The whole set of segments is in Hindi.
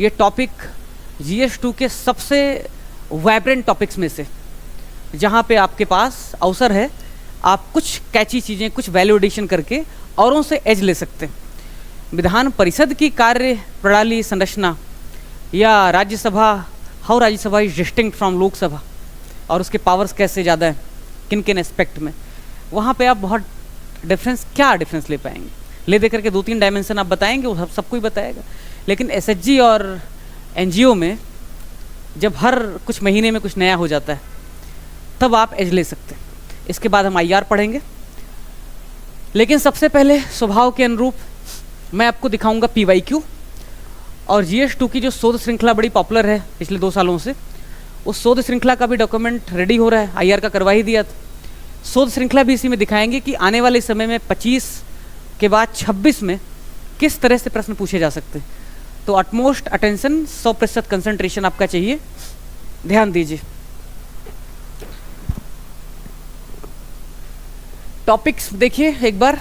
ये टॉपिक GS2 के सबसे वाइब्रेंट टॉपिक्स में से, जहाँ पे आपके पास अवसर है आप कुछ कैची चीज़ें, कुछ वैल्यू एडिशन करके औरों से एज ले सकते हैं। विधान परिषद की कार्य प्रणाली संरचना या Rajya Sabha, how Rajya Sabha is distinct from Lok Sabha, और उसके पावर्स कैसे ज़्यादा हैं किन किन एस्पेक्ट में, वहाँ पे आप बहुत क्या डिफरेंस ले पाएंगे। ले दे करके 2-3 डायमेंशन आप बताएंगे, वो सबको ही बताएगा। लेकिन SHG और NGO में जब हर कुछ महीने में कुछ नया हो जाता है तब आप एज ले सकते हैं। इसके बाद हम IR पढ़ेंगे, लेकिन सबसे पहले स्वभाव के अनुरूप मैं आपको दिखाऊंगा PYQ। और GS2 की जो शोध श्रृंखला बड़ी पॉपुलर है पिछले 2 सालों से, उस शोध श्रृंखला का भी डॉक्यूमेंट रेडी हो रहा है। IR का करवा ही दिया था। शोध श्रृंखला भी इसी में दिखाएंगे कि आने वाले समय में 25 के बाद 26 में किस तरह से प्रश्न पूछे जा सकते हैं। तो अटमोस्ट अटेंशन, 100% कंसंट्रेशन आपका चाहिए, ध्यान दीजिए। टॉपिक्स देखिए एक बार।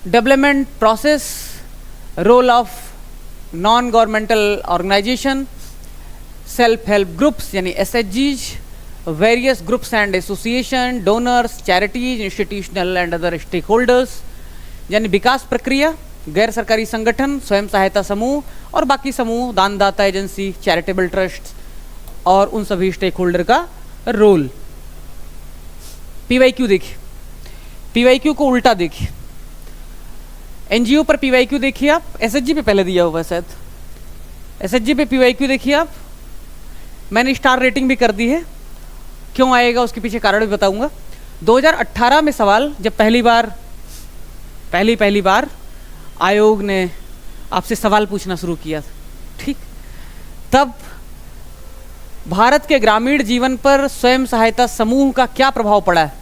Development process, role of non governmental organisation, self help groups यानी SHGs, various groups and association, donors, charities, institutional and other stakeholders यानी विकास प्रक्रिया, गैर सरकारी संगठन, स्वयं सहायता समूह और बाकी समूह, दानदाता एजेंसी, चैरिटेबल ट्रस्ट और उन सभी स्टेक होल्डर का रोल। PYQ देखिए, PYQ को उल्टा देखिए। NGO पर PYQ देखिए आप, SHG पे पहले दिया हुआ है शायद। SHG पे PYQ देखिए आप, मैंने स्टार रेटिंग भी कर दी है। क्यों आएगा उसके पीछे कारण भी बताऊंगा। 2018 में सवाल जब पहली बार आयोग ने आपसे सवाल पूछना शुरू किया था, ठीक, तब भारत के ग्रामीण जीवन पर स्वयं सहायता समूह का क्या प्रभाव पड़ा है,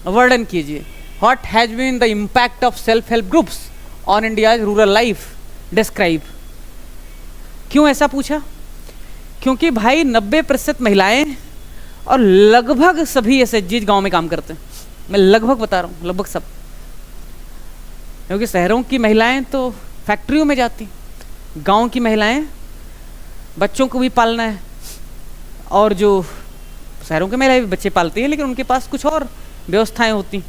वर्णन कीजिए। What has been the impact of self help groups on India's rural life, describe. क्यों ऐसा पूछा? क्योंकि भाई 90% महिलाएं और लगभग सभी SHGs गांव में काम करते हैं। मैं लगभग बता रहा हूँ, लगभग सब, क्योंकि शहरों की महिलाएं तो फैक्ट्रियों में जाती, गांव की महिलाएं बच्चों को भी पालना है, और जो शहरों की महिलाएं भी बच्चे पालती हैं लेकिन उनके पास कुछ और व्यवस्थाएं होती।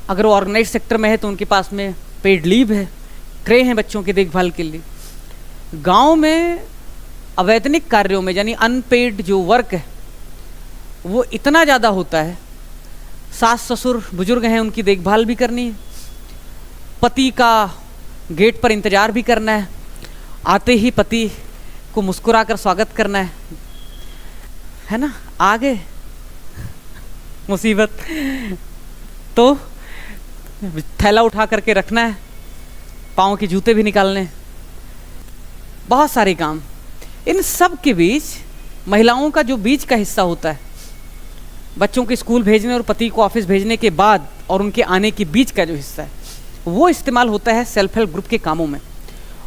अगर वो ऑर्गेनाइज सेक्टर में है तो उनके पास में पेड लीव है, क्रे हैं बच्चों की देखभाल के लिए। गांव में अवैतनिक कार्यों में यानी अनपेड जो वर्क है वो इतना ज़्यादा होता है। सास ससुर बुजुर्ग हैं, उनकी देखभाल भी करनी है, पति का गेट पर इंतज़ार भी करना है, आते ही पति को मुस्कुरा कर स्वागत करना है ना। आगे मुसीबत तो थैला उठा करके रखना है, पाँव के जूते भी निकालने हैं, बहुत सारे काम। इन सब के बीच महिलाओं का जो बीच का हिस्सा होता है, बच्चों के स्कूल भेजने और पति को ऑफिस भेजने के बाद और उनके आने के बीच का जो हिस्सा है, वो इस्तेमाल होता है सेल्फ हेल्प ग्रुप के कामों में।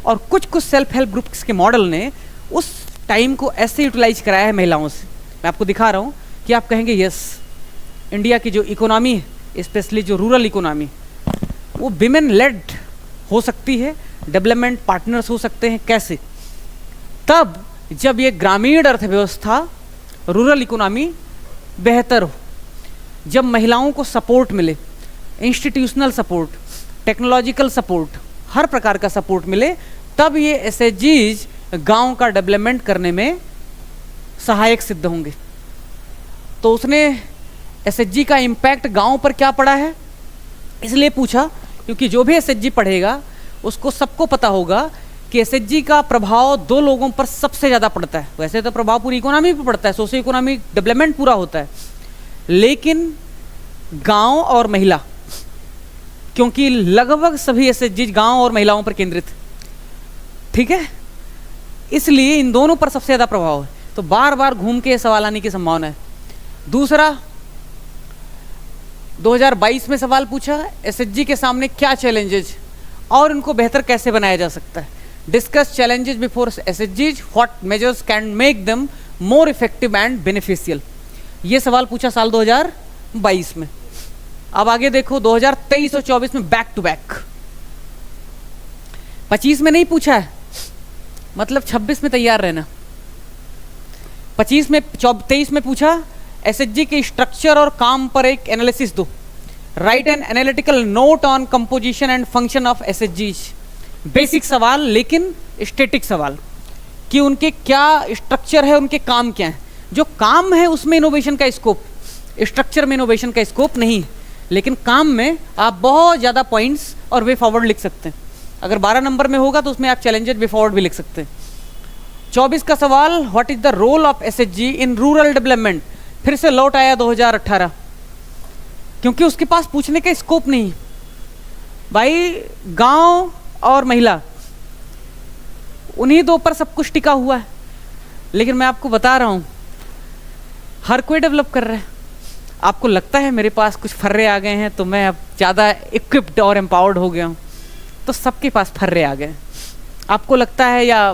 और कुछ सेल्फ हेल्प ग्रुप्स के मॉडल ने उस टाइम को ऐसे यूटिलाइज कराया है महिलाओं से। मैं आपको दिखा रहा हूँ कि आप कहेंगे यस, इंडिया की जो इकोनॉमी है, स्पेशली जो रूरल इकोनॉमी, वो विमेन लेड हो सकती है, डेवलपमेंट पार्टनर्स हो सकते हैं। कैसे? तब जब ये ग्रामीण अर्थव्यवस्था, रूरल इकोनॉमी बेहतर हो, जब महिलाओं को सपोर्ट मिले, इंस्टीट्यूशनल सपोर्ट, टेक्नोलॉजिकल सपोर्ट, हर प्रकार का सपोर्ट मिले, तब ये SHGs गांव का डेवलपमेंट करने में सहायक सिद्ध होंगे। तो उसने SHG का इम्पैक्ट गांव पर क्या पड़ा है इसलिए पूछा, क्योंकि जो भी SHG पढ़ेगा उसको सबको पता होगा कि SHG का प्रभाव 2 लोगों पर सबसे ज़्यादा पड़ता है। वैसे तो प्रभाव पूरी इकोनॉमी पर पड़ता है, सोशियो इकोनॉमिक डेवलपमेंट पूरा होता है, लेकिन गांव और महिला, क्योंकि लगभग सभी SHGs गांव और महिलाओं पर केंद्रित, ठीक है, इसलिए इन दोनों पर सबसे ज़्यादा प्रभाव है। तो बार बार घूम के सवाल आने की संभावना है। दूसरा, 2022 में सवाल पूछा, SHG के सामने क्या चैलेंजेज और उनको बेहतर कैसे बनाया जा सकता है। Discuss challenges before SHGs, what measures can make them more effective and beneficial. ये सवाल पूछा साल 2022 में। अब आगे देखो 2023 और 24 में बैक टू बैक 25 में नहीं पूछा है, मतलब 26 में तैयार रहना। 25 में 23 में पूछा एसएचजी के स्ट्रक्चर और काम पर एक एनालिसिस दो, right an analytical note on composition and function of SHG. Basic सवाल लेकिन स्टैटिक सवाल कि उनके क्या स्ट्रक्चर है, उनके काम क्या है। जो काम है उसमें इनोवेशन का स्कोप, स्ट्रक्चर में इनोवेशन का स्कोप नहीं, लेकिन काम में आप बहुत ज़्यादा पॉइंट्स और वे फॉरवर्ड लिख सकते हैं। अगर 12 नंबर में होगा तो उसमें आप चैलेंजेस वे फॉरवर्ड भी लिख सकते हैं। 24 का सवाल, what is the role of SHG in rural development. फिर से लौट आया 2018, क्योंकि उसके पास पूछने का स्कोप नहीं। भाई गांव और महिला उन्हीं दो पर सब कुछ टिका हुआ है, लेकिन मैं आपको बता रहा हूं हर कोई डेवलप कर रहा है। आपको लगता है मेरे पास कुछ फर्रे आ गए हैं तो मैं अब ज़्यादा इक्विप्ड और एम्पावर्ड हो गया हूं, तो सबके पास फर्रे आ गए। आपको लगता है या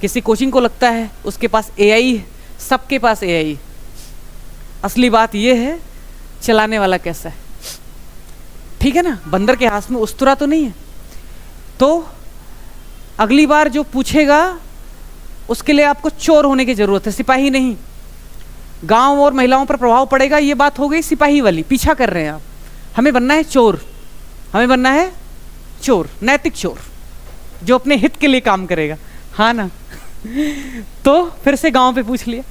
किसी कोचिंग को लगता है उसके पास एआई है, सबके पास एआई। असली बात यह है चलाने वाला कैसा है, ठीक है ना। बंदर के हाथ में उस्तरा तो नहीं है। तो अगली बार जो पूछेगा उसके लिए आपको चोर होने की जरूरत है, सिपाही नहीं। गांव और महिलाओं पर प्रभाव पड़ेगा, ये बात हो गई सिपाही वाली, पीछा कर रहे हैं आप। हमें बनना है चोर, हमें बनना है चोर, नैतिक चोर जो अपने हित के लिए काम करेगा, हाँ ना। तो फिर से गांव पे पूछ लिया।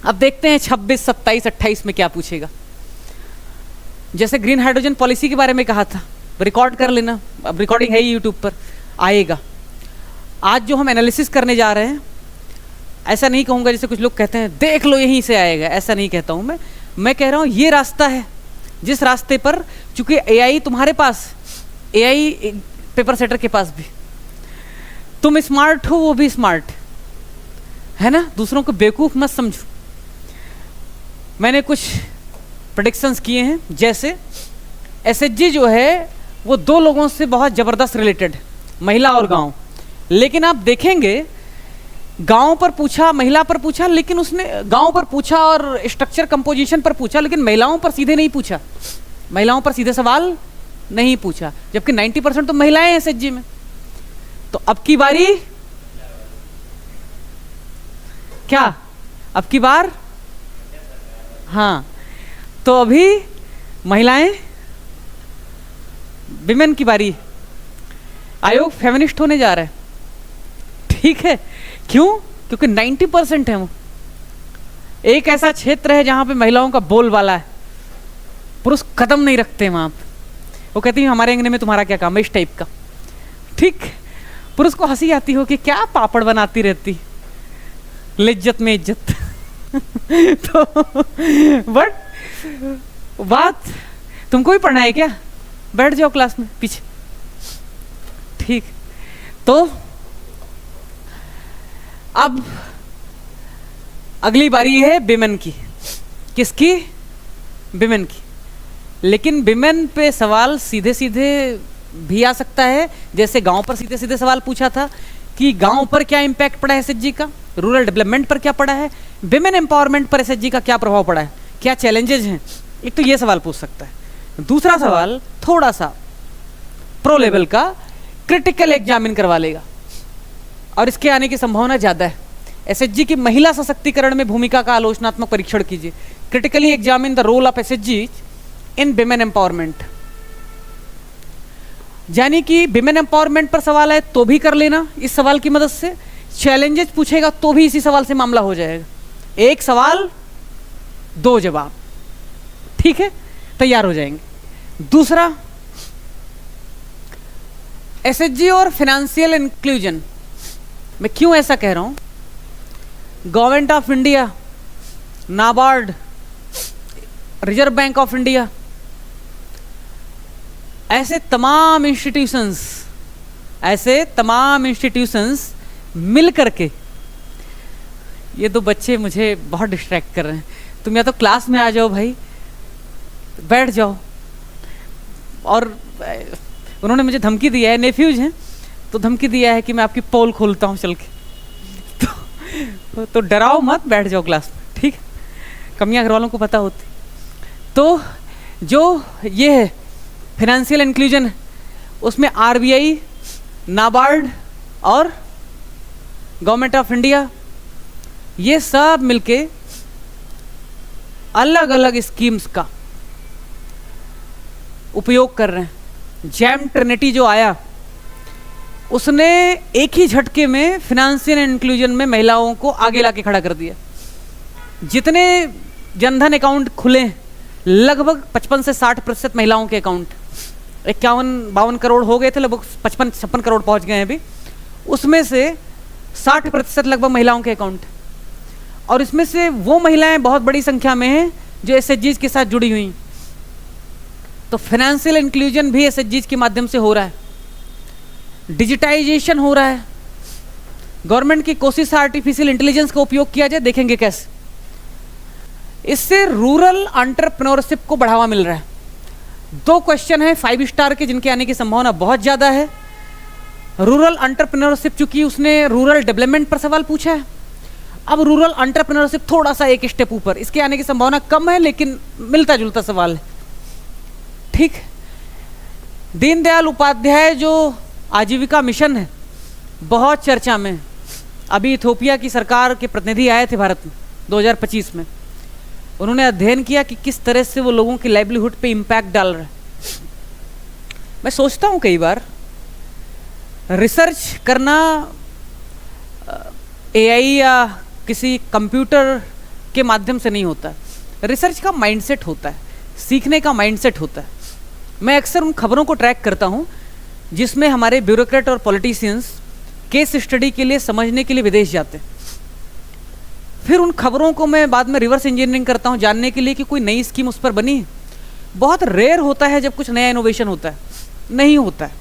अब देखते हैं 26, 27, 28 में क्या पूछेगा। जैसे ग्रीन हाइड्रोजन पॉलिसी के बारे में कहा था, रिकॉर्ड कर लेना, अब रिकॉर्डिंग है ही यूट्यूब पर, आएगा। आज जो हम एनालिसिस करने जा रहे हैं, ऐसा नहीं कहूँगा जैसे कुछ लोग कहते हैं देख लो यहीं से आएगा, ऐसा नहीं कहता हूँ मैं कह रहा हूँ ये रास्ता है जिस रास्ते पर, चूंकि एआई तुम्हारे पास, एआई पेपर सेटर के पास भी, तुम स्मार्ट हो वो भी स्मार्ट है ना, दूसरों को बेवकूफ मत समझो। मैंने कुछ प्रेडिक्शंस किए हैं, जैसे एसएचजी जो है वो दो लोगों से बहुत जबरदस्त रिलेटेड, महिला और गांव। लेकिन आप देखेंगे गांव पर पूछा, महिला पर पूछा, लेकिन उसने गांव पर पूछा और स्ट्रक्चर कंपोजिशन पर पूछा, लेकिन महिलाओं पर सीधे नहीं पूछा, महिलाओं पर सीधे सवाल नहीं पूछा, जबकि 90% तो महिलाएं हैं एसएचजी में। तो अब की बारी क्या, अब की बार, हाँ, तो अभी महिलाएं, विमेन की बारी। आयोग फेमिनिस्ट होने जा रहा है, ठीक है। क्यों? क्योंकि 90% है वो। एक ऐसा क्षेत्र है जहां पे महिलाओं का बोलबाला है, पुरुष कदम नहीं रखते वहां पे। वो कहती है हमारे अंगने में तुम्हारा क्या काम है, इस टाइप का, ठीक। पुरुष को हंसी आती हो कि क्या पापड़ बनाती रहती, लिज्जत में इज्जत। तो बट बात तुमको भी पढ़ना है क्या, बैठ जाओ क्लास में पीछे, ठीक। तो अब अगली बारी है विमेन की। किसकी? विमेन की। लेकिन विमेन पे सवाल सीधे सीधे भी आ सकता है, जैसे गांव पर सीधे सीधे सवाल पूछा था कि गांव पर क्या इंपैक्ट पड़ा है एसएचजी का, रूरल डेवलपमेंट पर क्या पड़ा है, विमेन एम्पावरमेंट पर एसएचजी का क्या प्रभाव पड़ा है, क्या चैलेंजेस हैं। एक तो ये सवाल पूछ सकता है। दूसरा सवाल थोड़ा सा प्रो लेवल का, क्रिटिकल एग्जामिन करवा लेगा, और इसके आने की संभावना ज्यादा है। एसएचजी की महिला सशक्तिकरण में भूमिका का आलोचनात्मक परीक्षण कीजिए। Critically examine the role of SHG in women empowerment. यानी कि विमेन एम्पावरमेंट पर सवाल है तो भी कर लेना इस सवाल की मदद से, चैलेंजेस पूछेगा तो भी इसी सवाल से मामला हो जाएगा। एक सवाल दो जवाब, ठीक है, तैयार हो जाएंगे। दूसरा, एसएचजी और फाइनेंशियल इंक्लूजन। मैं क्यों ऐसा कह रहा हूं, government of India, NABARD, reserve bank of India, ऐसे तमाम इंस्टीट्यूशंस मिल करके, ये दो बच्चे मुझे बहुत डिस्ट्रैक्ट कर रहे हैं, तुम या तो क्लास में आ जाओ भाई, बैठ जाओ। और उन्होंने मुझे धमकी दिया है, नेफ्यूज हैं, तो धमकी दिया है कि मैं आपकी पोल खोलता हूँ चल के। तो डराओ मत, बैठ जाओ क्लास में, ठीक है। कमियां घर वालों को पता होती। तो जो ये है फाइनेंशियल इंक्लूजन, उसमें आरबीआई, नाबार्ड और गवर्नमेंट ऑफ इंडिया, ये सब मिलके अलग अलग स्कीम्स का उपयोग कर रहे हैं। जैम ट्रिनिटी जो आया उसने एक ही झटके में फिनेंशियल इंक्लूजन में महिलाओं को आगे लाके खड़ा कर दिया। जितने जनधन अकाउंट खुले लगभग 55 से 60% महिलाओं के अकाउंट, 51-52 करोड़ हो गए थे, लगभग 55-56 करोड़ पहुंच गए हैं अभी, उसमें से 60% लगभग महिलाओं के अकाउंट। और इसमें से वो महिलाएं बहुत बड़ी संख्या में हैं जो एसएचजीज के साथ जुड़ी हुई। तो फाइनेंशियल इंक्लूजन भी एसएचजीज के माध्यम से हो रहा है, डिजिटाइजेशन हो रहा है। गवर्नमेंट की कोशिश है आर्टिफिशियल इंटेलिजेंस का उपयोग किया जाए, देखेंगे कैसे। इससे रूरल एंटरप्रेन्योरशिप को बढ़ावा मिल रहा है। 2 क्वेश्चन है 5 स्टार के जिनके आने की संभावना बहुत ज्यादा है। रूरल एंटरप्रेन्योरशिप, चूंकि उसने रूरल डेवलपमेंट पर सवाल पूछा है, अब रूरल एंटरप्रेन्योरशिप थोड़ा सा एक स्टेप ऊपर, इसके आने की संभावना कम है लेकिन मिलता जुलता सवाल है। ठीक, दीनदयाल उपाध्याय जो आजीविका मिशन है बहुत चर्चा में। अभी इथोपिया की सरकार के प्रतिनिधि आए थे भारत में 2025 में, उन्होंने अध्ययन किया कि किस तरह से वो लोगों की लाइवलीहुड पे इम्पैक्ट डाल रहा है। मैं सोचता हूँ कई बार रिसर्च करना एआई या किसी कंप्यूटर के माध्यम से नहीं होता। रिसर्च का माइंडसेट होता है, सीखने का माइंडसेट होता है। मैं अक्सर उन खबरों को ट्रैक करता हूँ जिसमें हमारे ब्यूरोक्रेट और पॉलिटिशियंस केस स्टडी के लिए, समझने के लिए विदेश जाते हैं। फिर उन खबरों को मैं बाद में रिवर्स इंजीनियरिंग करता हूँ जानने के लिए कि कोई नई स्कीम उस पर बनी है। बहुत रेयर होता है जब कुछ नया इनोवेशन होता है, नहीं होता है।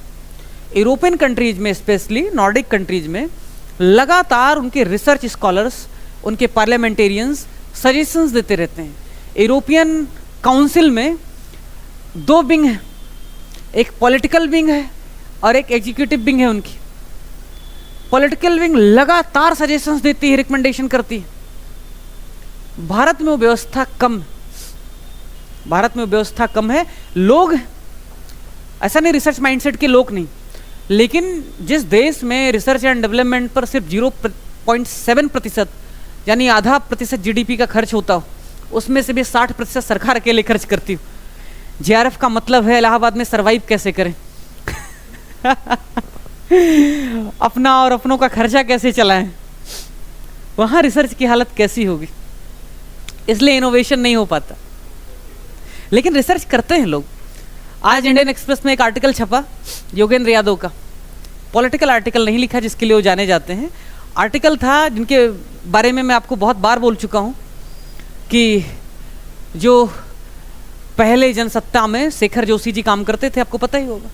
यूरोपियन कंट्रीज में, स्पेशली नॉर्डिक कंट्रीज में, लगातार उनके रिसर्च स्कॉलर्स, उनके पार्लियामेंटेरियंस सजेशंस देते रहते हैं। यूरोपियन काउंसिल में 2 विंग है, एक पॉलिटिकल विंग है और एक एग्जीक्यूटिव विंग है उनकी। पॉलिटिकल विंग लगातार सजेशंस देती है, रिकमेंडेशन करती है। भारत में वो व्यवस्था कम, भारत में वो व्यवस्था कम है। लोग ऐसा नहीं, रिसर्च माइंडसेट के लोग नहीं, लेकिन जिस देश में रिसर्च एंड डेवलपमेंट पर सिर्फ 0.7% यानी आधा प्रतिशत जीडीपी का खर्च होता हो, उसमें से भी 60% सरकार अकेले खर्च करती हो। जेआरएफ का मतलब है इलाहाबाद में सरवाइव कैसे करें अपना और अपनों का खर्चा कैसे चलाएं, वहां रिसर्च की हालत कैसी होगी। इसलिए इनोवेशन नहीं हो पाता, लेकिन रिसर्च करते हैं लोग। आज इंडियन एक्सप्रेस में एक आर्टिकल छपा योगेंद्र यादव का, पॉलिटिकल आर्टिकल नहीं लिखा जिसके लिए वो जाने जाते हैं। आर्टिकल था जिनके बारे में मैं आपको बहुत बार बोल चुका हूं कि जो पहले जनसत्ता में शेखर जोशी जी काम करते थे, आपको पता ही होगा,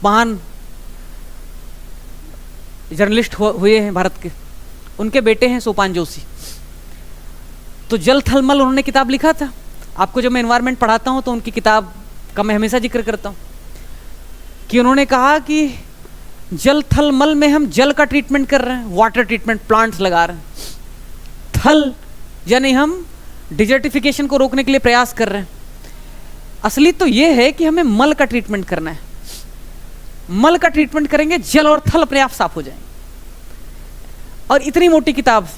महान जर्नलिस्ट हुए हैं भारत के। उनके बेटे हैं सोपान जोशी। तो जल थल मल उन्होंने किताब लिखा था। आपको जब मैं एनवायरमेंट पढ़ाता हूं तो उनकी किताब का मैं हमेशा जिक्र करता हूं कि उन्होंने कहा कि जल थल मल में हम जल का ट्रीटमेंट कर रहे हैं, वाटर ट्रीटमेंट प्लांट्स लगा रहे हैं। थल यानी हम डिजर्टिफिकेशन को रोकने के लिए प्रयास कर रहे हैं। असली तो यह है कि हमें मल का ट्रीटमेंट करना है। मल का ट्रीटमेंट करेंगे, जल और थल अपने आप साफ हो जाएंगे। और इतनी मोटी किताब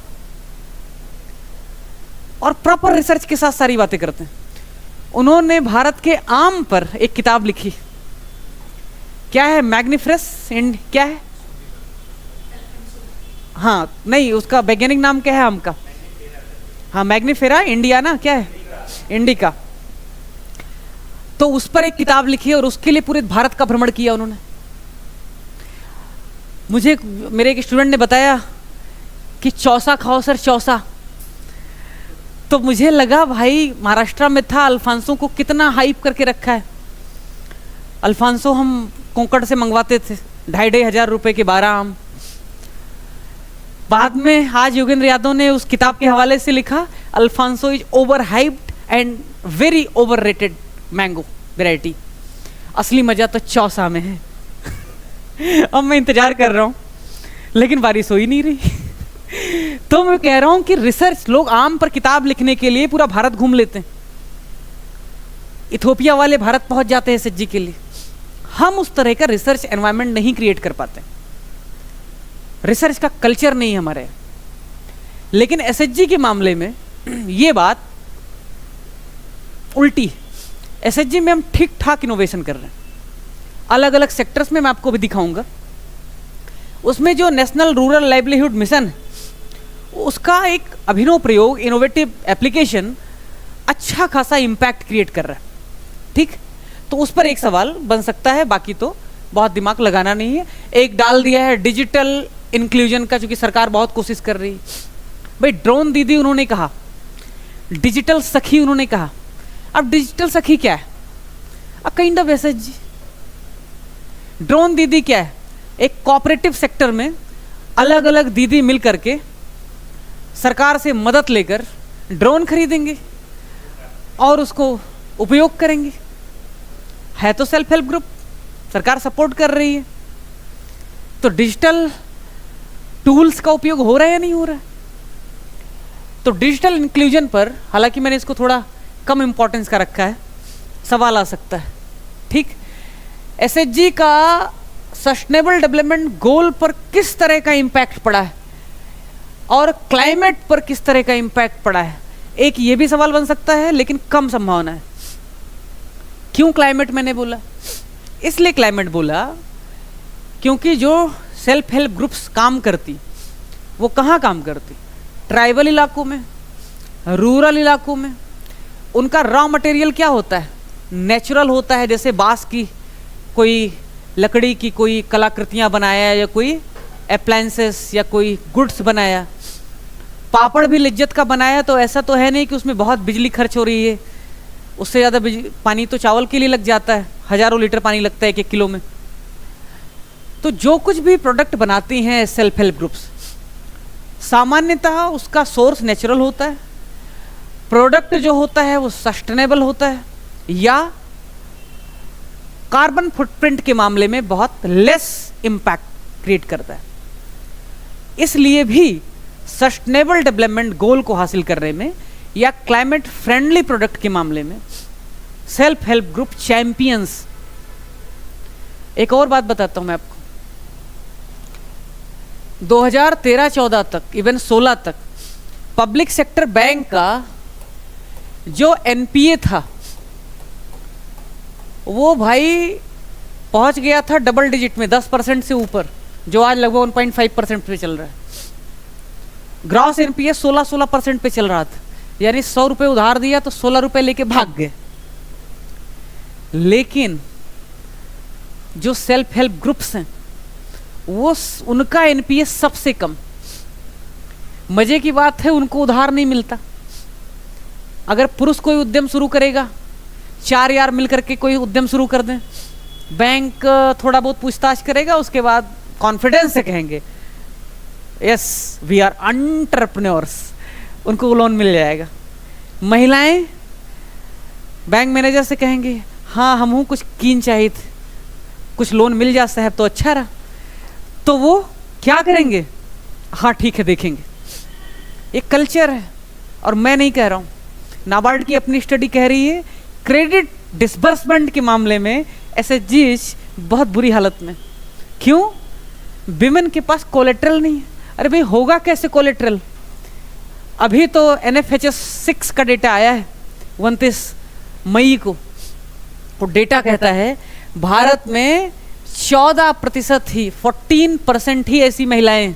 और प्रॉपर रिसर्च के साथ सारी बातें करते हैं। उन्होंने भारत के आम पर एक किताब लिखी, क्या है, मैग्निफेरस क्या है, हाँ नहीं, उसका वैज्ञानिक नाम क्या है आम का, हाँ मैग्निफेरा इंडिया ना, क्या है, इंडिका। तो उस पर एक किताब लिखी और उसके लिए पूरे भारत का भ्रमण किया उन्होंने। मुझे मेरे एक स्टूडेंट ने बताया कि चौसा खाओ सर, चौसा। तो मुझे लगा भाई महाराष्ट्र में था, अल्फांसो को कितना हाइप करके रखा है। अल्फांसो हम कोंकण से मंगवाते थे, 2,500 रुपए के 12 आम। बाद में आज योगेंद्र यादव ने उस किताब के हवाले से लिखा, Alphonso is over hyped and very over rated mango variety. असली मजा तो चौसा में है। अब मैं इंतजार कर रहा हूं लेकिन बारिश हो ही नहीं रही। तो मैं कह रहा हूं कि रिसर्च, लोग आम पर किताब लिखने के लिए पूरा भारत घूम लेते हैं। इथोपिया वाले भारत पहुंच जाते हैं एसएचजी के लिए। हम उस तरह का रिसर्च एनवायरनमेंट नहीं क्रिएट कर पाते, रिसर्च का कल्चर नहीं है हमारे। लेकिन एसएचजी के मामले में ये बात उल्टी, एसएचजी में हम ठीक ठाक इनोवेशन कर रहे हैं अलग अलग सेक्टर्स में। मैं आपको भी दिखाऊंगा उसमें जो नेशनल रूरल लाइवलीहुड मिशन, उसका एक अभिनव प्रयोग, इनोवेटिव एप्लीकेशन अच्छा खासा इंपैक्ट क्रिएट कर रहा है। ठीक, तो उस पर एक सवाल बन सकता है, बाकी तो बहुत दिमाग लगाना नहीं है। एक डाल दिया है डिजिटल इंक्लूजन का, चूंकि सरकार बहुत कोशिश कर रही है। भाई ड्रोन दीदी उन्होंने कहा, डिजिटल सखी उन्होंने कहा। अब डिजिटल सखी क्या है? A kind of SHG. Drone दीदी क्या है? एक कोऑपरेटिव सेक्टर में अलग अलग दीदी मिल करके सरकार से मदद लेकर ड्रोन खरीदेंगे और उसको उपयोग करेंगे। है तो सेल्फ हेल्प ग्रुप, सरकार सपोर्ट कर रही है। तो डिजिटल टूल्स का उपयोग हो रहा है या नहीं हो रहा है? तो डिजिटल इंक्लूजन पर, हालांकि मैंने इसको थोड़ा कम इंपॉर्टेंस का रखा है, सवाल आ सकता है। ठीक, एसएचजी का सस्टेनेबल डेवलपमेंट गोल पर किस तरह का इंपैक्ट पड़ा है और क्लाइमेट पर किस तरह का इंपैक्ट पड़ा है, एक ये भी सवाल बन सकता है, लेकिन कम संभावना है। क्यों क्लाइमेट मैंने बोला? इसलिए क्लाइमेट बोला क्योंकि जो सेल्फ हेल्प ग्रुप्स काम करती, वो कहाँ काम करती? ट्राइबल इलाकों में, रूरल इलाकों में। उनका रॉ मटेरियल क्या होता है? नेचुरल होता है, जैसे बांस की कोई लकड़ी की कोई कलाकृतियाँ बनाया या कोई अप्लायंसेस या कोई गुड्स बनाया। पापड़ भी लिज्जत का बनाया, तो ऐसा तो है नहीं कि उसमें बहुत बिजली खर्च हो रही है। उससे ज़्यादा पानी तो चावल के लिए लग जाता है, हजारों लीटर पानी लगता है 1-1 किलो में। तो जो कुछ भी प्रोडक्ट बनाती हैं सेल्फ हेल्प ग्रुप्स, सामान्यतः उसका सोर्स नेचुरल होता है, प्रोडक्ट जो होता है वो सस्टेनेबल होता है, या कार्बन फुटप्रिंट के मामले में बहुत लेस इंपैक्ट क्रिएट करता है। इसलिए भी सस्टेनेबल डेवलपमेंट गोल को हासिल करने में या क्लाइमेट फ्रेंडली प्रोडक्ट के मामले में सेल्फ हेल्प ग्रुप चैंपियंस। एक और बात बताता हूं मैं आपको, 2013-14 तक, इवन 16 तक, पब्लिक सेक्टर बैंक का जो एनपीए था वो भाई पहुंच गया था डबल डिजिट में, 10% से ऊपर, जो आज लगभग 1.5% पे चल रहा है। ग्रॉस एनपीए 16% पे चल रहा था, यानी 100 रुपए उधार दिया तो 16 रुपए लेके भाग गए। लेकिन जो सेल्फ हेल्प ग्रुप्स हैं वो उनका एनपीए सबसे कम। मजे की बात है, उनको उधार नहीं मिलता। अगर पुरुष कोई उद्यम शुरू करेगा, 4 यार मिलकर के कोई उद्यम शुरू कर दें, बैंक थोड़ा बहुत पूछताछ करेगा, उसके बाद कॉन्फिडेंस से कहेंगे यस वी आर एंटरप्रेन्योर्स, उनको लोन मिल जाएगा। महिलाएं बैंक मैनेजर से कहेंगे हाँ हम कुछ कीन चाहिए थे, कुछ लोन मिल जा साहब तो अच्छा रहा। तो वो क्या करेंगे? हाँ ठीक है देखेंगे। एक कल्चर है, और मैं नहीं कह रहा हूं, नाबार्ड की अपनी स्टडी कह रही है क्रेडिट डिसबर्समेंट के मामले में एसएचजीज बहुत बुरी हालत में। क्यों? विमेन के पास कोलेट्रल नहीं है। अरे भाई होगा कैसे कोलेट्रल? अभी तो NFHS 6 का डेटा आया है 29 मई को, तो डेटा कहता है भारत में 14% ही, 14% ही ऐसी महिलाएं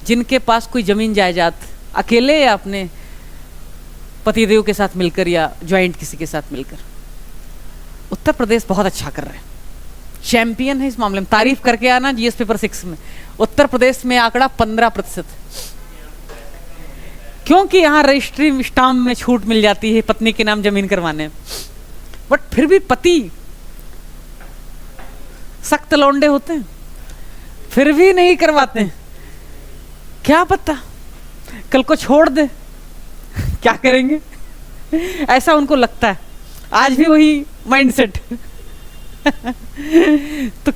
जिनके पास कोई जमीन जायदाद, अकेले या अपने पतिदेव के साथ मिलकर या ज्वाइंट किसी के साथ मिलकर। उत्तर प्रदेश बहुत अच्छा कर रहे हैं, चैंपियन है इस मामले में। तारीफ करके आना जीएस पेपर 6 में। उत्तर प्रदेश में आंकड़ा 15%, क्योंकि यहां रजिस्ट्री स्टाम्प में छूट मिल जाती है पत्नी के नाम जमीन करवाने, बट फिर भी पति सख्त लौंडे होते हैं, फिर भी नहीं करवाते हैं। क्या पता कल को छोड़ दे, क्या करेंगे? ऐसा उनको लगता है। आज भी वही माइंडसेट तो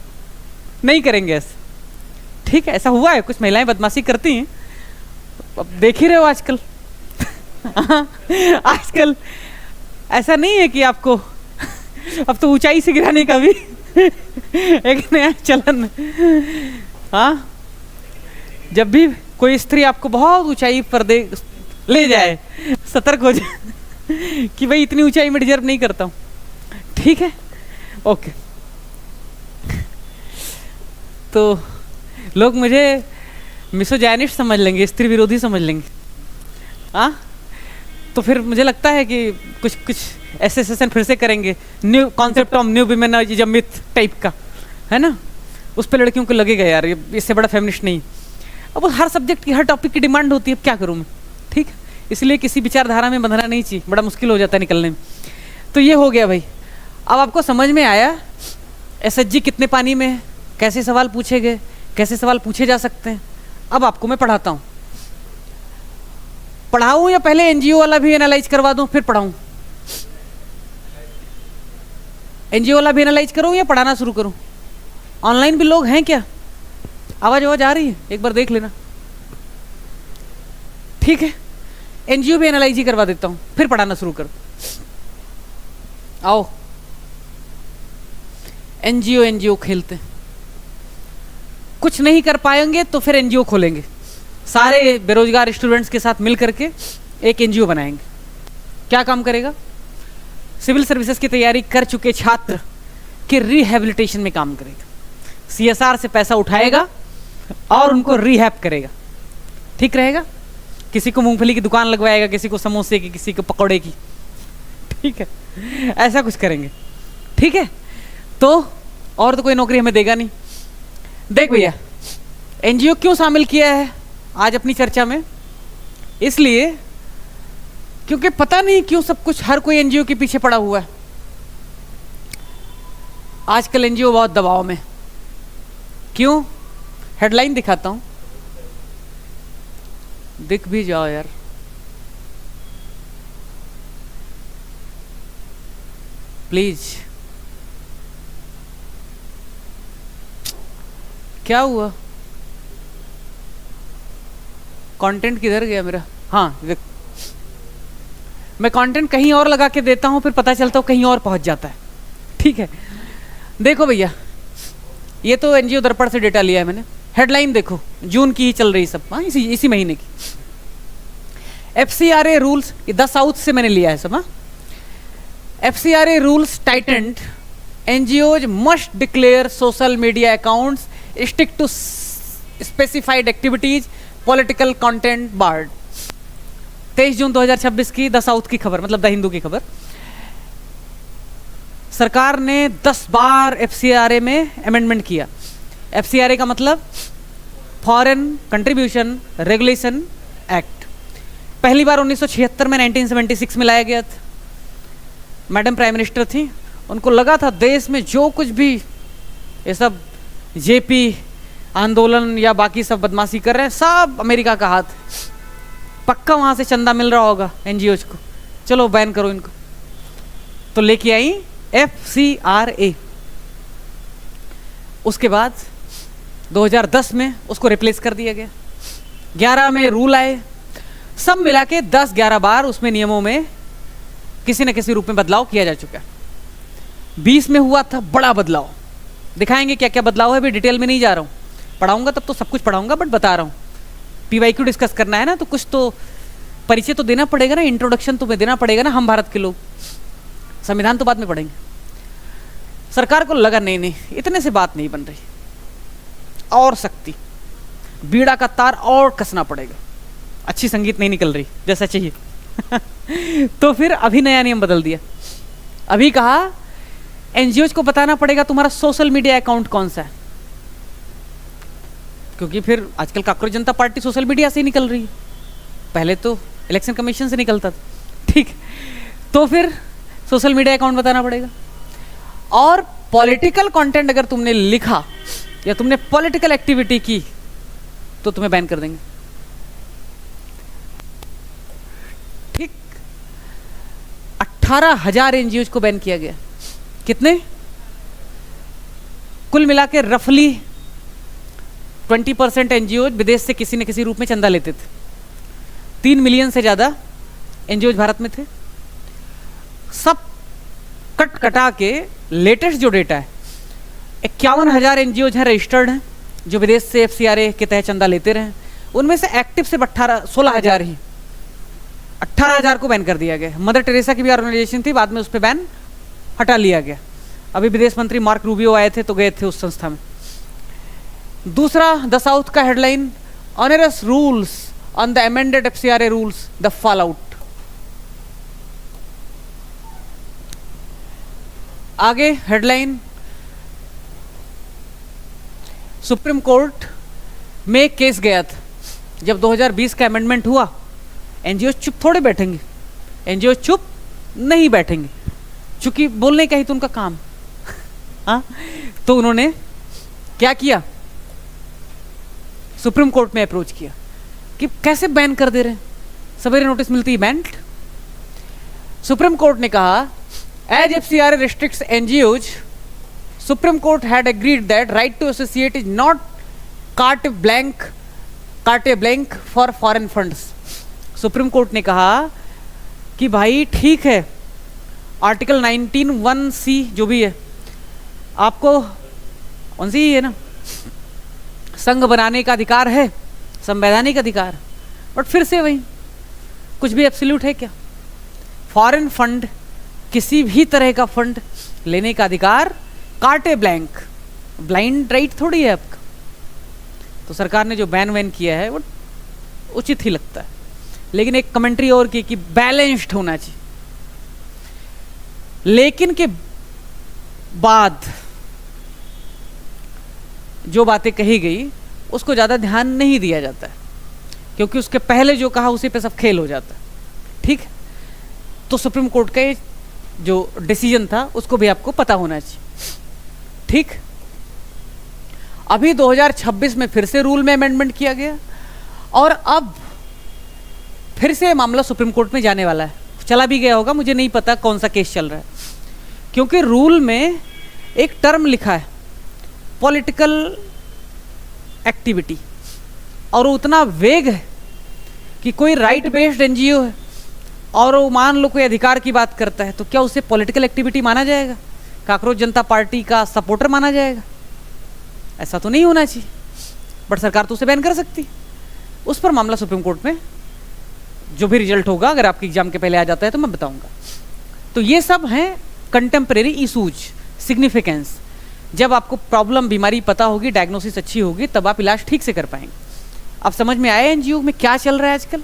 नहीं करेंगे ऐसा। ठीक है, ऐसा हुआ है, कुछ महिलाएं बदमाशी करती हैं, अब देख ही रहे हो आजकल आजकल ऐसा नहीं है कि आपको अब तो ऊंचाई से गिराने का भी एक नया चलन। हाँ, जब भी कोई स्त्री आपको बहुत ऊंचाई पर ले जाए, सतर्क हो जाए कि भाई इतनी ऊंचाई में डिजर्व नहीं करता हूं। ठीक है, ओके। तो लोग मुझे मिसोजाइनिस्ट समझ लेंगे, स्त्री विरोधी समझ लेंगे। हाँ, तो फिर मुझे लगता है कि कुछ कुछ ऐसे सेशन फिर से करेंगे, new concept of new womanism myth type का, है ना। उस पर लड़कियों को लगेगा यार ये इससे बड़ा फेमिनिस्ट नहीं। अब हर सब्जेक्ट की, हर टॉपिक की डिमांड होती है, अब क्या करूँ मैं। ठीक है, इसलिए किसी विचारधारा में बंधना नहीं चाहिए, बड़ा मुश्किल हो जाता है निकलने में। तो ये हो गया भाई। अब आपको समझ में आया एसएचजी कितने पानी में है, कैसे सवाल पूछे गए, कैसे सवाल पूछे जा सकते हैं। अब आपको मैं पढ़ाता हूँ। पढ़ाऊँ या पहले एनजीओ वाला भी एनालाइज करवा दूँ फिर पढ़ाऊँ? एनजीओ वाला भी एनालाइज करूँ या पढ़ाना शुरू करूँ? ऑनलाइन भी लोग हैं क्या? आवाज आ रही है? एक बार देख लेना। ठीक है, एनजीओ भी एनालाइज ही करवा देता हूँ, फिर पढ़ाना शुरू कर। आओ, एनजीओ खेलते हैं। कुछ नहीं कर पाएंगे तो फिर एनजीओ खोलेंगे, सारे बेरोजगार स्टूडेंट्स के साथ मिल करके एक एनजीओ बनाएंगे। क्या काम करेगा? सिविल सर्विसेज की तैयारी कर चुके छात्र के रिहैबिलिटेशन में काम करेगा। सीएसआर से पैसा उठाएगा और उनको रिहैब करेगा। ठीक रहेगा? किसी को मूंगफली की दुकान लगवाएगा, किसी को समोसे की, किसी को पकौड़े की। ठीक है, ऐसा कुछ करेंगे। ठीक है, तो और तो कोई नौकरी हमें देगा नहीं। देख भैया, एनजीओ क्यों शामिल किया है आज अपनी चर्चा में? इसलिए क्योंकि पता नहीं क्यों सब कुछ, हर कोई एनजीओ के पीछे पड़ा हुआ है। आजकल एनजीओ बहुत दबाव में। क्यों? हेडलाइन दिखाता हूं, दिख भी जाओ यार। प्लीज। क्या हुआ? कंटेंट किधर गया मेरा? हाँ, देख, मैं कंटेंट कहीं और लगा के देता हूं, फिर पता चलता हूं कहीं और पहुंच जाता है। ठीक है, देखो भैया, ये तो एनजीओ दर्पण से डेटा लिया है मैंने। हेडलाइन देखो, जून की ही चल रही सब। हाँ, इसी महीने की। एफसीआरए रूल्स, द साउथ से मैंने लिया है सब। हाँ, FCRA rules tightened, NGOs must declare social media accounts, stick to specified activities, political content barred. 23 June 2026 की द साउथ की खबर, मतलब द हिंदू की खबर। सरकार ने 10 बार एफसीआरए में अमेंडमेंट किया। एफसीआरए का मतलब फॉरेन कंट्रीब्यूशन रेगुलेशन एक्ट। पहली बार 1976 में 1976 में लाया गया था। मैडम प्राइम मिनिस्टर थी, उनको लगा था देश में जो कुछ भी ये सब जेपी आंदोलन या बाकी सब बदमाशी कर रहे हैं, सब अमेरिका का हाथ। पक्का वहां से चंदा मिल रहा होगा एनजीओज को, चलो बैन करो इनको। तो लेके आई एफसीआरए। उसके बाद 2010 में उसको रिप्लेस कर दिया गया। 11 में रूल आए, सब मिला के 10-11 बार उसमें नियमों में किसी न किसी रूप में बदलाव किया जा चुका है। 20 में हुआ था बड़ा बदलाव। दिखाएंगे क्या क्या बदलाव है, भी डिटेल में नहीं जा रहा हूं, पढ़ाऊंगा तब तो सब कुछ पढ़ाऊंगा, बट बता रहा हूं। पीवाईक्यू डिस्कस करना है ना, तो कुछ तो परिचय तो देना पड़ेगा ना, इंट्रोडक्शन तो देना पड़ेगा ना। हम भारत के लोग, संविधान तो बाद में पढ़ेंगे। सरकार को लगा नहीं इतने से बात नहीं बन रही, और सख्ती, बीड़ा का तार और कसना पड़ेगा, अच्छी संगीत नहीं निकल रही जैसा चाहिए। तो फिर अभी नया नियम बदल दिया। अभी कहा एनजीओज को बताना पड़ेगा तुम्हारा सोशल मीडिया अकाउंट कौन सा है, क्योंकि फिर आजकल कांग्रेस जनता पार्टी सोशल मीडिया से ही निकल रही है, पहले तो इलेक्शन कमीशन से निकलता था। ठीक, तो फिर सोशल मीडिया अकाउंट बताना पड़ेगा। और पॉलिटिकल कंटेंट अगर तुमने लिखा या तुमने पॉलिटिकल एक्टिविटी की तो तुम्हें बैन कर देंगे। ठीक, 18,000 एनजीओज को बैन किया गया। कितने? कुल मिला के रफली 20% एनजीओज विदेश से किसी न किसी रूप में चंदा लेते थे। 3 मिलियन से ज्यादा एनजीओज भारत में थे। सब कट कटा के लेटेस्ट जो डेटा है 51,000 NGOज हैं रजिस्टर्ड हैं जो विदेश से FCRA के तहत चंदा लेते रहे। उनमें से एक्टिव सिर्फ 16,000 ही, 18,000 को बैन कर दिया गया। मदर टेरेसा की भी ऑर्गेनाइजेशन थी, बाद में उस पर बैन हटा लिया गया। अभी विदेश मंत्री मार्क रूबियो आए थे तो गए थे उस संस्था में। दूसरा, द साउथ का headline, onerous rules on the amended FCRA rules, the fall out. आगे हेडलाइन, सुप्रीम कोर्ट में एक केस गया था जब 2020 का अमेंडमेंट हुआ। एनजीओ चुप थोड़े बैठेंगे, एनजीओ चुप नहीं बैठेंगे, चूंकि बोलने का ही तो उनका काम। हाँ, तो उन्होंने क्या किया, सुप्रीम कोर्ट में अप्रोच किया कि कैसे बैन कर दे रहे हैं, सवेरे नोटिस मिलती है बैंड। सुप्रीम कोर्ट ने कहा, as FCRA restricts NGOs, Supreme Court had agreed that right to associate is not carte blanche for foreign funds। Supreme court ने कहा कि भाई ठीक है, आर्टिकल 19(1)(c) जो भी है, आपको कौन सी है ना, संघ बनाने का अधिकार है, संवैधानिक अधिकार, बट फिर से वही कुछ भी एब्सोल्यूट है क्या? फॉरेन फंड, किसी भी तरह का फंड लेने का अधिकार काटे ब्लैंक, ब्लाइंड राइट थोड़ी है आपका। तो सरकार ने जो बैन वैन किया है वो उचित ही लगता है, लेकिन एक कमेंट्री और की कि बैलेंस्ड होना चाहिए। लेकिन के बाद जो बातें कही गई उसको ज़्यादा ध्यान नहीं दिया जाता है, क्योंकि उसके पहले जो कहा उसी पे सब खेल हो जाता है। ठीक है, तो सुप्रीम कोर्ट का ये जो डिसीजन था उसको भी आपको पता होना चाहिए। ठीक, अभी 2026 में फिर से रूल में अमेंडमेंट किया गया और अब फिर से मामला सुप्रीम कोर्ट में जाने वाला है। चला भी गया होगा, मुझे नहीं पता कौन सा केस चल रहा है, क्योंकि रूल में एक टर्म लिखा है पॉलिटिकल एक्टिविटी, और वो उतना वेग है कि कोई राइट बेस्ड एनजीओ है और वो मान लो कोई अधिकार की बात करता है, तो क्या उसे पॉलिटिकल एक्टिविटी माना जाएगा? काकरोच जनता पार्टी का सपोर्टर माना जाएगा? ऐसा तो नहीं होना चाहिए, बट सरकार तो उसे बैन कर सकती। उस पर मामला सुप्रीम कोर्ट में जो भी रिजल्ट होगा, अगर आपके एग्जाम के पहले आ जाता है तो मैं बताऊंगा। तो ये सब हैं कंटेम्प्रेरी इशूज, सिग्निफिकेंस। जब आपको प्रॉब्लम, बीमारी पता होगी, डायग्नोसिस अच्छी होगी, तब आप इलाज ठीक से कर पाएंगे। अब समझ में आया एनजीओ में क्या चल रहा है आजकल?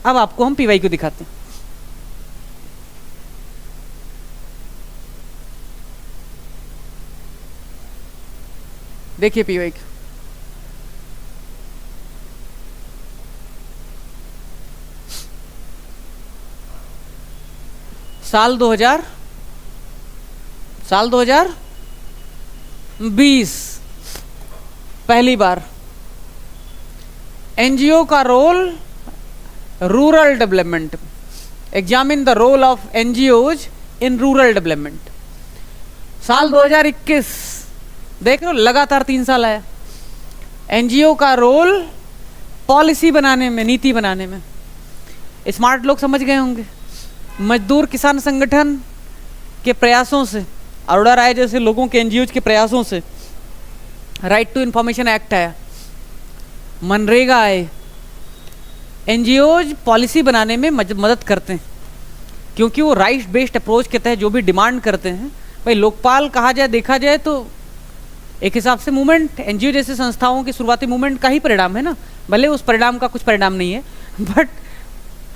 अब आपको हम पीवाई को दिखाते हैं। देखिए पीवाई को, साल 2020 पहली बार एनजीओ का role rural development, examine the role of NGOs in rural development. साल 2021 देख रहे हो, लगातार 3 साल आया। एनजीओ का रोल पॉलिसी बनाने में, नीति बनाने में। स्मार्ट लोग समझ गए होंगे, मजदूर किसान संगठन के प्रयासों से, अरोड़ा राय जैसे लोगों के एनजीओज के प्रयासों से राइट टू इंफॉर्मेशन एक्ट आया, मनरेगा आए। एनजीओज पॉलिसी बनाने में मदद करते हैं, क्योंकि वो राइट बेस्ड अप्रोच के तहत जो भी डिमांड करते हैं, भाई लोकपाल कहा जाए, देखा जाए तो एक हिसाब से मूवमेंट, एनजीओ जैसे संस्थाओं की शुरुआती मूवमेंट का ही परिणाम है ना। भले उस परिणाम का कुछ परिणाम नहीं है, बट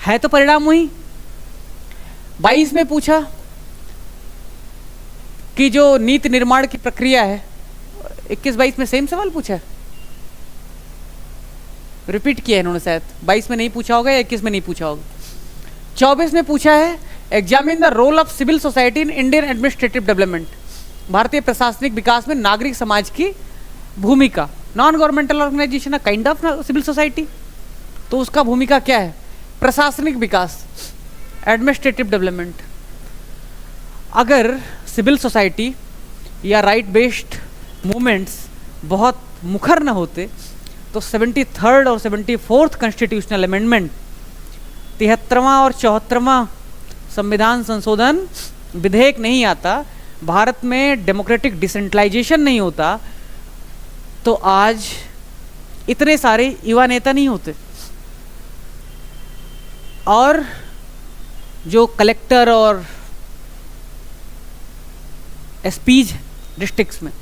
है तो परिणाम वही। 22 में पूछा कि जो नीति निर्माण की प्रक्रिया है, 21-22 में सेम सवाल पूछा है, रिपीट किया है इन्होंने शायद। 22 में नहीं पूछा होगा या 21 में नहीं पूछा होगा। 24 में पूछा है, examine the role of civil society in Indian administrative development, भारतीय प्रशासनिक विकास में नागरिक समाज की भूमिका। Non governmental organization, kind of civil society, तो उसका भूमिका क्या है? प्रशासनिक विकास, एडमिनिस्ट्रेटिव डेवलपमेंट। अगर सिविल सोसाइटी या राइट बेस्ड मूवमेंट्स बहुत मुखर न होते तो 73rd और 74th कॉन्स्टिट्यूशनल अमेंडमेंट, 73वां और 74वां संविधान संशोधन विधेयक नहीं आता, भारत में डेमोक्रेटिक डिसेंट्रलाइजेशन नहीं होता तो आज इतने सारे युवा नेता नहीं होते, और जो कलेक्टर और एसपीज डिस्ट्रिक्ट्स में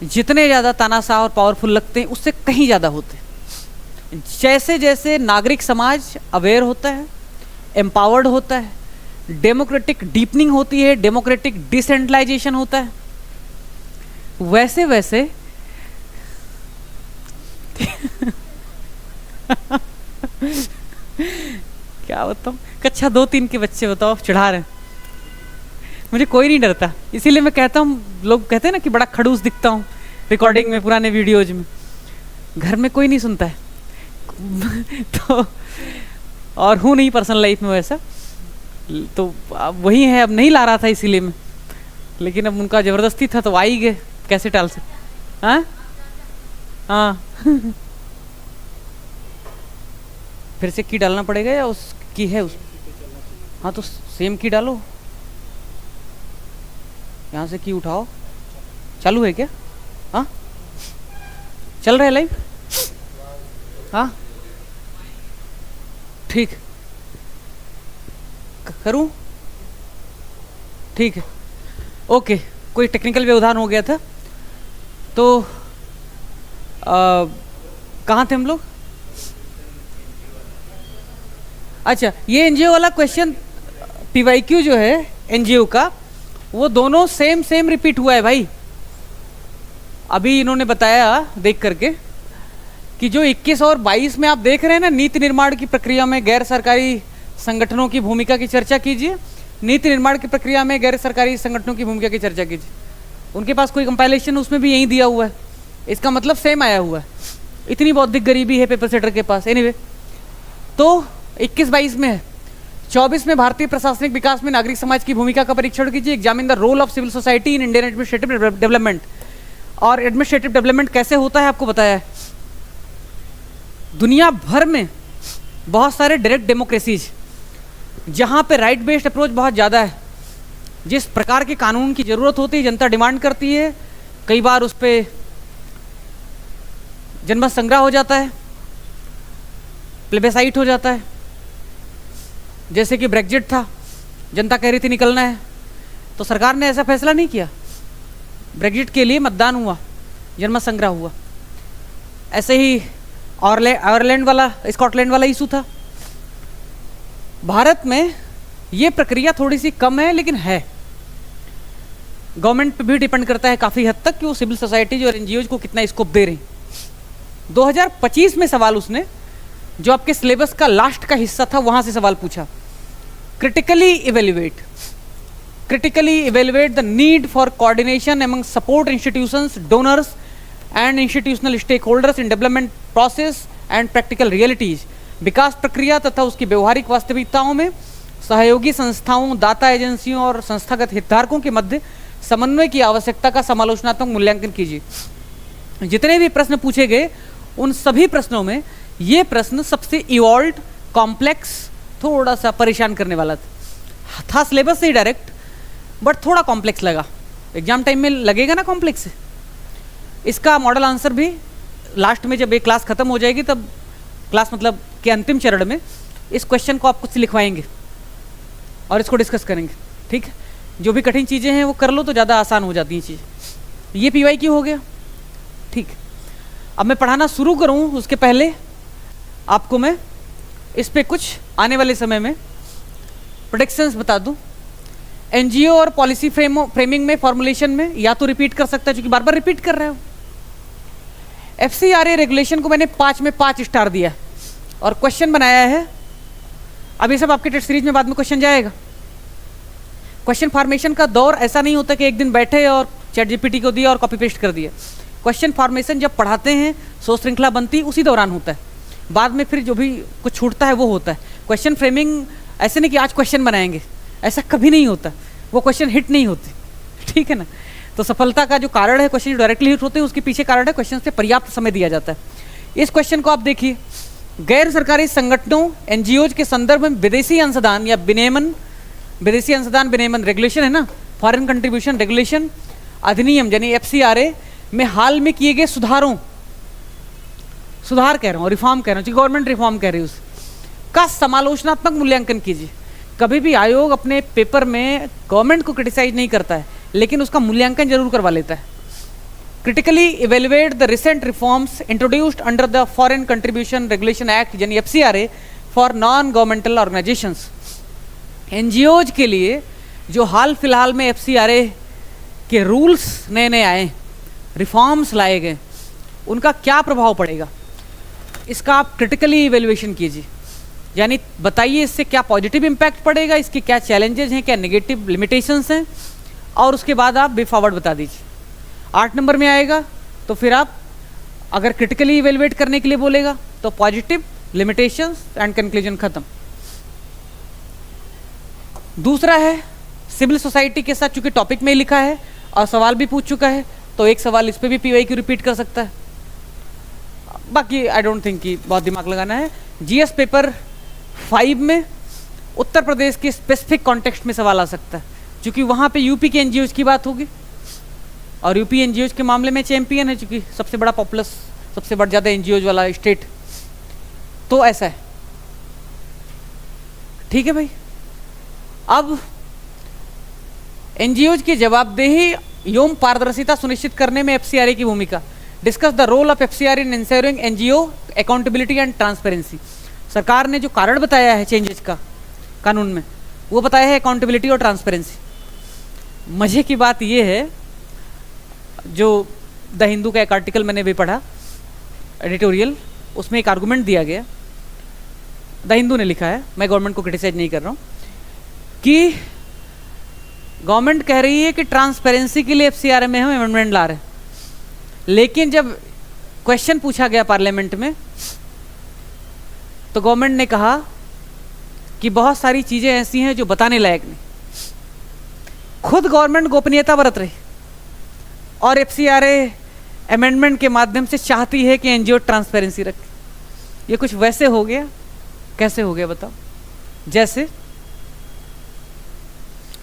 जितने ज़्यादा तानाशाह और पावरफुल लगते हैं उससे कहीं ज़्यादा होते हैं। जैसे जैसे नागरिक समाज अवेयर होता है, एम्पावर्ड होता है, डेमोक्रेटिक डीपनिंग होती है, डेमोक्रेटिक डिसेंट्रलाइजेशन होता है, वैसे वैसे क्या बताऊं, कक्षा 2-3 के बच्चे बताओ चढ़ा रहे हैं, मुझे कोई नहीं डरता। इसीलिए मैं कहता हूँ, लोग कहते हैं ना कि बड़ा खड़ूस दिखता हूँ रिकॉर्डिंग में, पुराने वीडियोज में, घर में कोई नहीं सुनता है तो और हूँ नहीं पर्सनल लाइफ में वैसा, तो अब वही है, अब नहीं ला रहा था इसीलिए मैं, लेकिन अब उनका ज़बरदस्ती था तो आ ही गए, कैसे टाल सकते। हाँ हाँ फिर से की डालना पड़ेगा या उसकी है उस, हाँ तो सेम की डालो, यहाँ से की उठाओ। चालू है क्या? हाँ चल रहा है लाइव? हाँ ठीक, करूँ? ठीक है, ओके। कोई टेक्निकल व्यवधान हो गया था, तो कहाँ थे हम लोग? अच्छा, ये एनजीओ वाला क्वेश्चन पीवाईक्यू जो है एनजीओ का, वो दोनों सेम रिपीट हुआ है भाई। अभी इन्होंने बताया देख करके कि जो 21 और 22 में आप देख रहे हैं ना, नीति निर्माण की प्रक्रिया में गैर सरकारी संगठनों की भूमिका की चर्चा कीजिए, नीति निर्माण की प्रक्रिया में गैर सरकारी संगठनों की भूमिका की चर्चा कीजिए। उनके पास कोई कंपाइलेशन उसमें भी यही दिया हुआ है, इसका मतलब सेम आया हुआ है। इतनी बौद्धिक गरीबी है पेपर सेटर के पास। एनीवे, तो 21-22 में है। 24 में भारतीय प्रशासनिक विकास में नागरिक समाज की भूमिका का परीक्षण कीजिए, examine the role of civil society in Indian administrative development. और एडमिनिस्ट्रेटिव डेवलपमेंट कैसे होता है आपको बताया है। दुनिया भर में बहुत सारे डायरेक्ट डेमोक्रेसीज जहाँ पे राइट बेस्ड अप्रोच बहुत ज़्यादा है, जिस प्रकार के कानून की ज़रूरत होती है जनता डिमांड करती है, कई बार उस पर जनमत संग्रह हो जाता है, प्लेबेसाइट हो जाता है। जैसे कि ब्रेग्जिट था, जनता कह रही थी निकलना है, तो सरकार ने ऐसा फैसला नहीं किया, ब्रेग्जिट के लिए मतदान हुआ, जनमत संग्रह हुआ। ऐसे ही आयरलैंड वाला, स्कॉटलैंड वाला इशू था। भारत में ये प्रक्रिया थोड़ी सी कम है, लेकिन है। गवर्नमेंट पे भी डिपेंड करता है काफ़ी हद तक कि वो सिविल सोसाइटीज और एनजीओज को कितना स्कोप दे रही। 2025 में सवाल उसने, जो आपके सिलेबस का लास्ट का हिस्सा था, वहां से सवाल पूछा, critically evaluate the need for coordination among support institutions, donors and institutional stakeholders in development process and practical realities. विकास प्रक्रिया तथा उसकी व्यवहारिक वास्तविकताओं में सहयोगी संस्थाओं, दाता एजेंसियों और संस्थागत हितधारकों के मध्य समन्वय की आवश्यकता का समालोचनात्मक मूल्यांकन कीजिए। जितने भी प्रश्न पूछे गए उन सभी प्रश्नों में ये प्रश्न सबसे इवॉल्व, कॉम्प्लेक्स, थोड़ा सा परेशान करने वाला था सिलेबस से ही डायरेक्ट, बट थोड़ा कॉम्प्लेक्स लगा। एग्जाम टाइम में लगेगा ना कॉम्प्लेक्स। इसका मॉडल आंसर भी लास्ट में, जब एक क्लास खत्म हो जाएगी, तब क्लास मतलब के अंतिम चरण में इस क्वेश्चन को आप खुद से लिखवाएंगे और इसको डिस्कस करेंगे। ठीक है, जो भी कठिन चीज़ें हैं वो कर लो तो ज़्यादा आसान हो जाती हैं चीज़ें। ये पीवाईक्यू हो गया। ठीक, अब मैं पढ़ाना शुरू करूँ उसके पहले आपको मैं इस पे कुछ आने वाले समय में प्रेडिक्शंस बता दूं। एनजीओ और पॉलिसी फ्रेमिंग में, फॉर्मुलेशन में या तो रिपीट कर सकता है, क्योंकि बार बार रिपीट कर रहे हो। एफसीआरए रेगुलेशन को मैंने 5 में 5 स्टार दिया और क्वेश्चन बनाया है। अब ये सब आपके टेस्ट सीरीज में बाद में क्वेश्चन जाएगा। क्वेश्चन फॉर्मेशन का दौर ऐसा नहीं होता कि एक दिन बैठे और चैट जीपीटी को दिया और कॉपी पेस्ट कर दिया। क्वेश्चन फॉर्मेशन जब पढ़ाते हैं, सोच श्रृंखला बनती, उसी दौरान होता है। बाद में फिर जो भी कुछ छूटता है वो होता है। क्वेश्चन फ्रेमिंग ऐसे नहीं कि आज क्वेश्चन बनाएंगे, ऐसा कभी नहीं होता, वो क्वेश्चन हिट नहीं होते। ठीक है ना। तो सफलता का जो कारण है, क्वेश्चन जो डायरेक्टली हिट होते हैं, उसके पीछे कारण है क्वेश्चन से पर्याप्त समय दिया जाता है। इस क्वेश्चन को आप देखिए, गैर सरकारी संगठनों एनजीओज के संदर्भ में विदेशी अंशदान या विनियमन, विदेशी अंशदान विनियमन रेगुलेशन है ना, फॉरेन कंट्रीब्यूशन रेगुलेशन अधिनियम यानी FCRA में हाल में किए गए सुधार कह रहा हूँ, रिफॉर्म कह रहा हूँ, गवर्नमेंट रिफॉर्म कह रही है उसका समालोचनात्मक मूल्यांकन कीजिए। कभी भी आयोग अपने पेपर में गवर्नमेंट को क्रिटिसाइज नहीं करता है, लेकिन उसका मूल्यांकन जरूर करवा लेता है। Critically evaluate the recent reforms introduced under the foreign contribution regulation act यानी FCRA for non governmental organisations. NGOज के लिए जो हाल फिलहाल में FCRA के रूल्स नए नए आए, रिफॉर्म्स लाए गए, उनका क्या प्रभाव पड़ेगा, इसका आप क्रिटिकली इवेल्युएशन कीजिए। यानी बताइए इससे क्या पॉजिटिव इम्पैक्ट पड़ेगा, इसके क्या चैलेंजेस हैं, क्या नेगेटिव लिमिटेशंस हैं, और उसके बाद आप वे फॉरवर्ड बता दीजिए। 8 नंबर में आएगा तो फिर आप अगर क्रिटिकली इवेल्युएट करने के लिए बोलेगा तो पॉजिटिव, लिमिटेशंस एंड कंक्लूजन खत्म। दूसरा है सिविल सोसाइटी के साथ, चूंकि टॉपिक में ही लिखा है और सवाल भी पूछ चुका है तो एक सवाल इस पे भी PYQ रिपीट कर सकता है। बाकी आई डोंट थिंक कि बहुत दिमाग लगाना है। GS पेपर 5 में उत्तर प्रदेश के स्पेसिफिक कॉन्टेक्स्ट में सवाल आ सकता है, क्योंकि वहाँ पे यूपी के NGOज की बात होगी और यूपी NGOज के मामले में चैंपियन है, चूंकि सबसे बड़ा पॉपुलस, सबसे बड़ा ज़्यादा NGOज वाला स्टेट, तो ऐसा है। ठीक है भाई। अब NGOज की जवाबदेही एवं पारदर्शिता सुनिश्चित करने में FCRA की भूमिका। Discuss the role of FCRA in ensuring NGO accountability and transparency. सरकार ने जो कारण बताया है चेंजेस का कानून में, वो बताया है अकाउंटेबिलिटी और ट्रांसपेरेंसी। मजे की बात ये है, जो द हिंदू का एक आर्टिकल मैंने भी पढ़ा, एडिटोरियल, उसमें एक आर्गूमेंट दिया गया, द हिंदू ने लिखा है, मैं गवर्नमेंट को क्रिटिसाइज नहीं कर रहा हूँ, कि गवर्नमेंट कह रही है कि ट्रांसपेरेंसी के लिए FCRA में हम अमेंडमेंट ला रहे हैं, लेकिन जब क्वेश्चन पूछा गया पार्लियामेंट में तो गवर्नमेंट ने कहा कि बहुत सारी चीज़ें ऐसी हैं जो बताने लायक नहीं। खुद गवर्नमेंट गोपनीयता बरत रही और FCRA अमेंडमेंट के माध्यम से चाहती है कि NGO ट्रांसपेरेंसी रखे। ये कुछ वैसे हो गया, कैसे हो गया बताओ, जैसे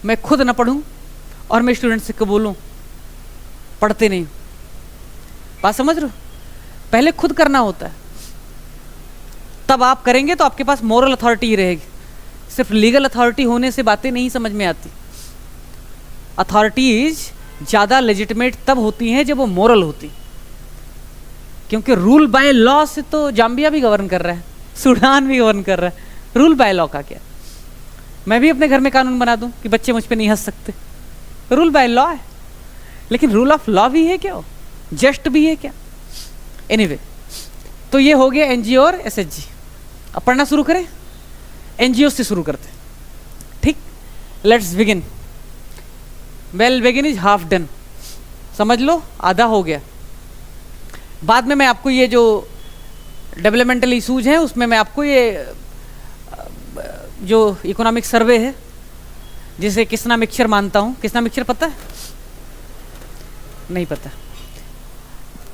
मैं खुद ना पढ़ूं और मैं स्टूडेंट से को बोलूं पढ़ते नहीं। बात समझ रहे हो? पहले खुद करना होता है, तब आप करेंगे तो आपके पास मोरल अथॉरिटी ही रहेगी। सिर्फ लीगल अथॉरिटी होने से बातें नहीं समझ में आती। अथॉरिटीज ज़्यादा लेजिटिमेट तब होती हैं जब वो मोरल होती, क्योंकि रूल बाय लॉ से तो जाम्बिया भी गवर्न कर रहा है, सूडान भी गवर्न कर रहा है। रूल बाय लॉ का क्या? मैं भी अपने घर में कानून बना दूं कि बच्चे मुझ पे नहीं हंस सकते, रूल बाय लॉ है। लेकिन रूल ऑफ लॉ भी है क्या, जस्ट भी है क्या? एनीवे, तो ये हो गया NGO और SHG। अब पढ़ना शुरू करें, NGO से शुरू करते हैं। ठीक, let's begin. Well begin is half done, समझ लो आधा हो गया। बाद में मैं आपको ये जो डेवलपमेंटल इशूज हैं उसमें मैं आपको ये जो इकोनॉमिक सर्वे है जिसे किसना मिक्सचर मानता हूँ, किसना मिक्सचर पता है? नहीं पता,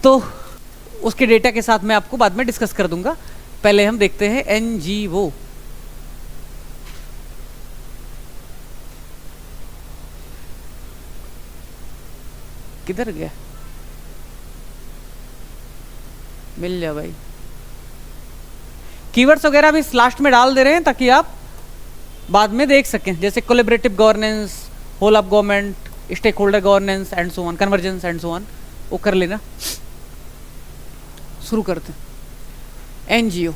तो उसके डेटा के साथ मैं आपको बाद में डिस्कस कर दूंगा। पहले हम देखते हैं NGO। किधर गया? मिल जा भाई। कीवर्ड्स वगैरह भी लास्ट में डाल दे रहे हैं ताकि आप बाद में देख सकें, जैसे collaborative governance, whole of government, stakeholder governance and so on, convergence and so on, वो कर लेना। शुरू करते हैं। NGO